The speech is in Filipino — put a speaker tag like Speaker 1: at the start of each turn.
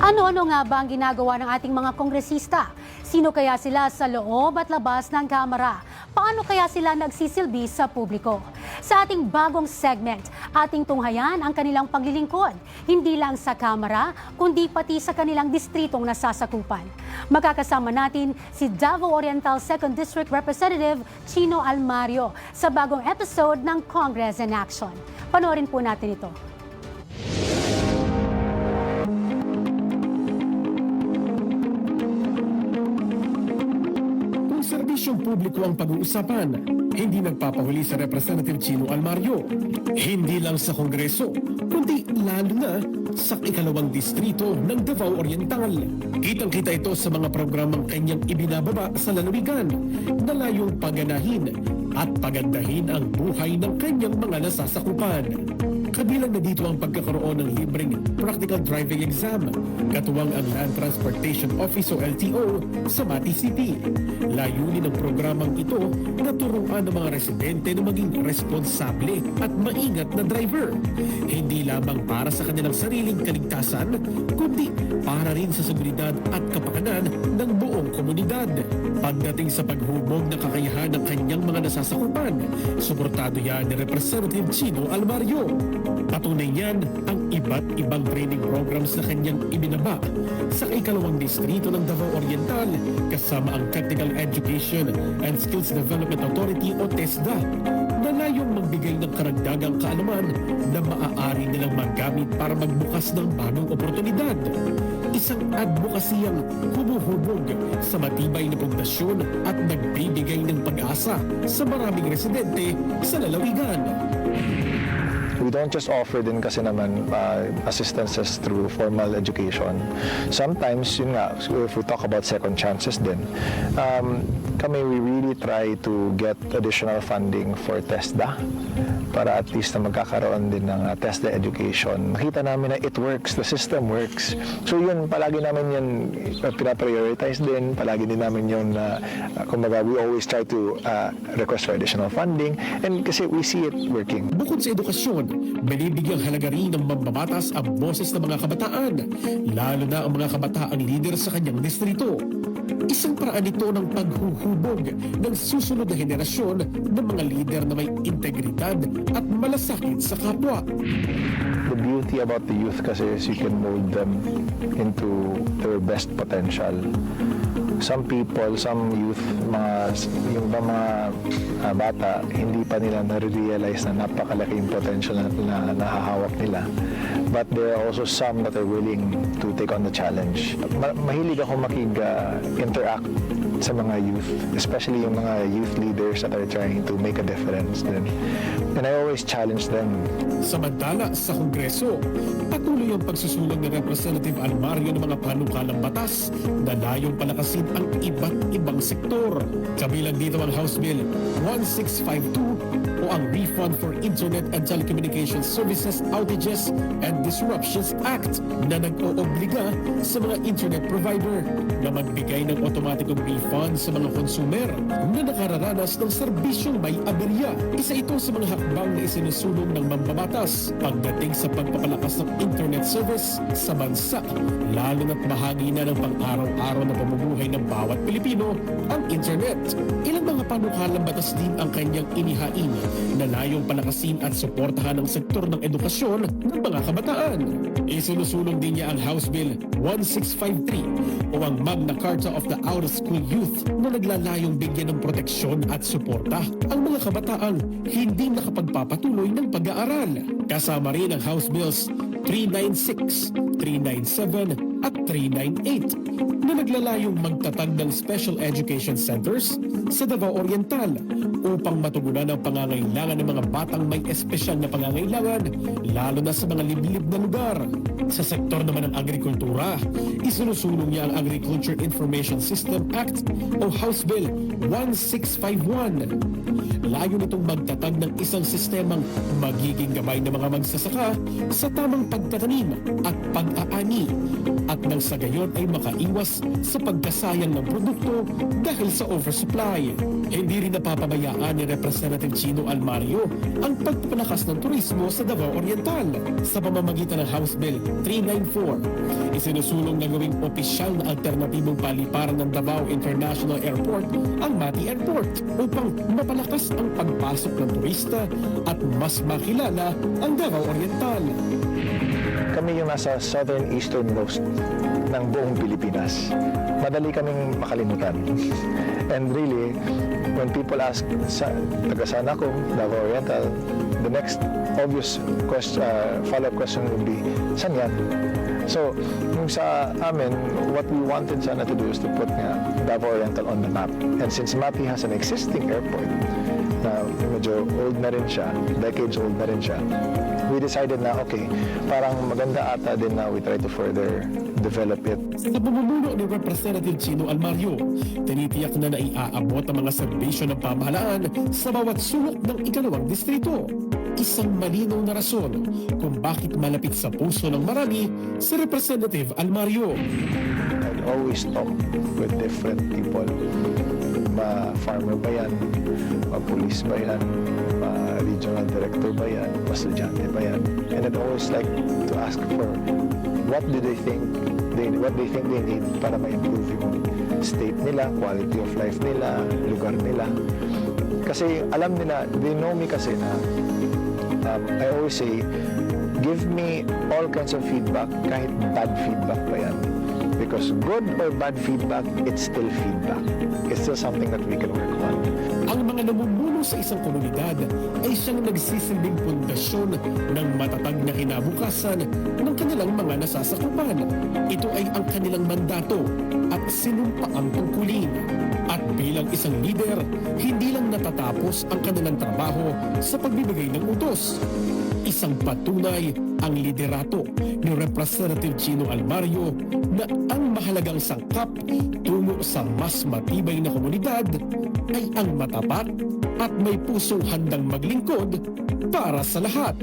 Speaker 1: Ano-ano nga ba ang ginagawa ng ating mga kongresista? Sino kaya sila sa loob at labas ng Kamara? Paano kaya sila nagsisilbi sa publiko? Sa ating bagong segment, ating tunghayan ang kanilang paglilingkod, hindi lang sa Kamara, kundi pati sa kanilang distritong nasasakupan. Makakasama natin si Davao Oriental 2nd District Representative Chino Almario sa bagong episode ng Congress in Action. Panoorin po natin ito.
Speaker 2: Serbisyong publiko ang pag-uusapan, hindi nagpapahuli sa Representative Chino Almario. Hindi lang sa Kongreso, kundi lalo na sa ikalawang distrito ng Davao Oriental. Kitang-kita ito sa mga programang kanyang ibinababa sa lalawigan na layong paganahin at pagandahin ang buhay ng kanyang mga nasasakupan. Kabilang na dito ang pagkakaroon ng libreng practical driving exam, katuwang ang Land Transportation Office o LTO sa Mati City. Layunin ng programang ito na turuan ng mga residente na maging responsable at maingat na driver. Hindi lamang para sa kanilang sariling kaligtasan, kundi para rin sa seguridad at kapakanan ng buong komunidad. Pagdating sa paghubog ng kakayahan ng kanyang mga nasasakupan, suportado yan ni Representative Chino Almario. Patunay niyan ang iba't ibang training programs na kanyang ibinaba sa ikalawang distrito ng Davao Oriental kasama ang Technical Education and Skills Development Authority o TESDA na layong magbigay ng karagdagang kaalaman na maaari nilang magamit para magbukas ng bagong oportunidad. Isang advokasiyang humuhubog sa matibay na pundasyon at nagbibigay ng pag-asa sa maraming residente sa lalawigan.
Speaker 3: We don't just offer din kasi naman assistances through formal education. Sometimes, yun nga, if we talk about second chances din, we really try to get additional funding for TESDA para at least na magkakaroon din ng TESDA education. Makita namin na it works, the system works. So yun, palagi namin yun pinaprioritize din, palagi din namin yun, kumbaga, we always try to request for additional funding and kasi we see it working.
Speaker 2: Bukod sa edukasyon, binibigyang halaga rin ng mambabatas ang boses ng mga kabataan, lalo na ang mga kabataang leader sa kanyang distrito. Isang paraan ito ng paghuhubog ng susunod na henerasyon ng mga leader na may integridad at malasakit sa kapwa.
Speaker 3: The beauty about the youth kasi is you can mold them into their best potential. Some people, some youth, yung mga bata, hindi pa nila na-realize na napakalaking potential na nahahawak nila. But there are also some that are willing to take on the challenge. Mahilig ako interact sa mga youth, especially yung mga youth leaders that are trying to make a difference din. And I always challenge them.
Speaker 2: Samantala sa Kongreso, patuloy ang pagsusulong ng Representative Almario ng mga panukalang batas na layong palakasin ang iba't ibang sektor. Kabilang dito ang House Bill 1652 o ang Refund for Internet and Telecommunications Services Outages and Disruptions Act na nag-oobliga sa mga internet provider na magbigay ng otomatikong refund sa mga consumer na nakararanas ng serbisyong may aberya. Isa ito sa mga hakbang na isinusulong ng mambabatas pagdating sa pagpapalakas ng internet service sa bansa, lalo na't bahagi na ng pang-araw-araw na pamumuhay ng bawat Pilipino ang internet. Ilang mga panukalang batas din ang kanyang inihain na layong palakasin at suportahan ang sektor ng edukasyon ng mga kabataan. Isinusulong din niya ang House Bill 1653 o ang Magna Carta of the Out-of-School Youth na naglalayong bigyan ng proteksyon at suporta ang mga kabataang hindi nakapagpapatuloy ng pag-aaral. Kasama rin ang House Bills 396, 397 at 398 na naglalayong magtatag ng special education centers sa Davao Oriental upang matugunan ang pangangailangan ng mga batang may espesyal na pangangailangan, lalo na sa mga liblib na lugar. Sa sektor naman ng agrikultura, isinusulong niya ang Agriculture Information System Act o House Bill 1651. Layo nitong magtatag ng isang sistemang magiging gabay ng mga magsasaka sa tamang pagtatanim at pag-aani at nang sa gayon ay makaiwas sa pagkasayang ng produkto dahil sa oversupply. Hindi rin napapabayaan ni Representative Chino Almario ang pagpapalakas ng turismo sa Davao Oriental sa pamamagitan ng House Bill 394. Isinusulong na gawing opisyal na alternatibong paliparan ng Davao International Airport ang Mati Airport upang mapalakas ang pagpasok ng turista at mas makilala ang Davao Oriental.
Speaker 3: Kami yung nasa southern eastern coast ng buong Pilipinas. Madali kaming makalimutan. And really, when people ask, taga saan ako, Davao Oriental, the next obvious follow-up question would be, saan yan? So, yung sa amin, what we wanted sana to do is to put Davao Oriental on the map. And since Mati has an existing airport, na medyo old na rin siya, decades old na rin siya, we decided na, okay, parang maganda ata din na we try to further develop it.
Speaker 2: Sa pamumuno ni Representative Chino Almario, tinitiyak na naiaabot ang mga serbisyo ng pamahalaan sa bawat sulok ng ikalawang distrito. Isang malinaw na rason kung bakit malapit sa puso ng marami si Representative Almario.
Speaker 3: I'd always talk with different people. Ma-farmer ba yan? Ma-police ba yan? Ma-regional director ba yan? Ma-estudyante ba yan? And I'd always like to ask for what do they think they need para ma-improve yung state nila, quality of life nila, lugar nila. Kasi alam nila, they know me kasi na I always say, give me all kinds of feedback, kahit bad feedback pa yan. Because good or bad feedback, it's still feedback. It's still something that we can work on.
Speaker 2: Ang mga namumuno sa isang komunidad ay siyang nagsisilbing pundasyon ng matatag na kinabukasan ng kanilang mga nasasakupan. Ito ay ang kanilang mandato at sinumpaang tungkulin. At bilang isang leader, hindi lang natatapos ang kanilang trabaho sa pagbibigay ng utos. Isang patunay ang liderato ni Representative Chino Almario na ang mahalagang sangkap tungo sa mas matibay na komunidad ay ang matapat at may pusong handang maglingkod para sa lahat.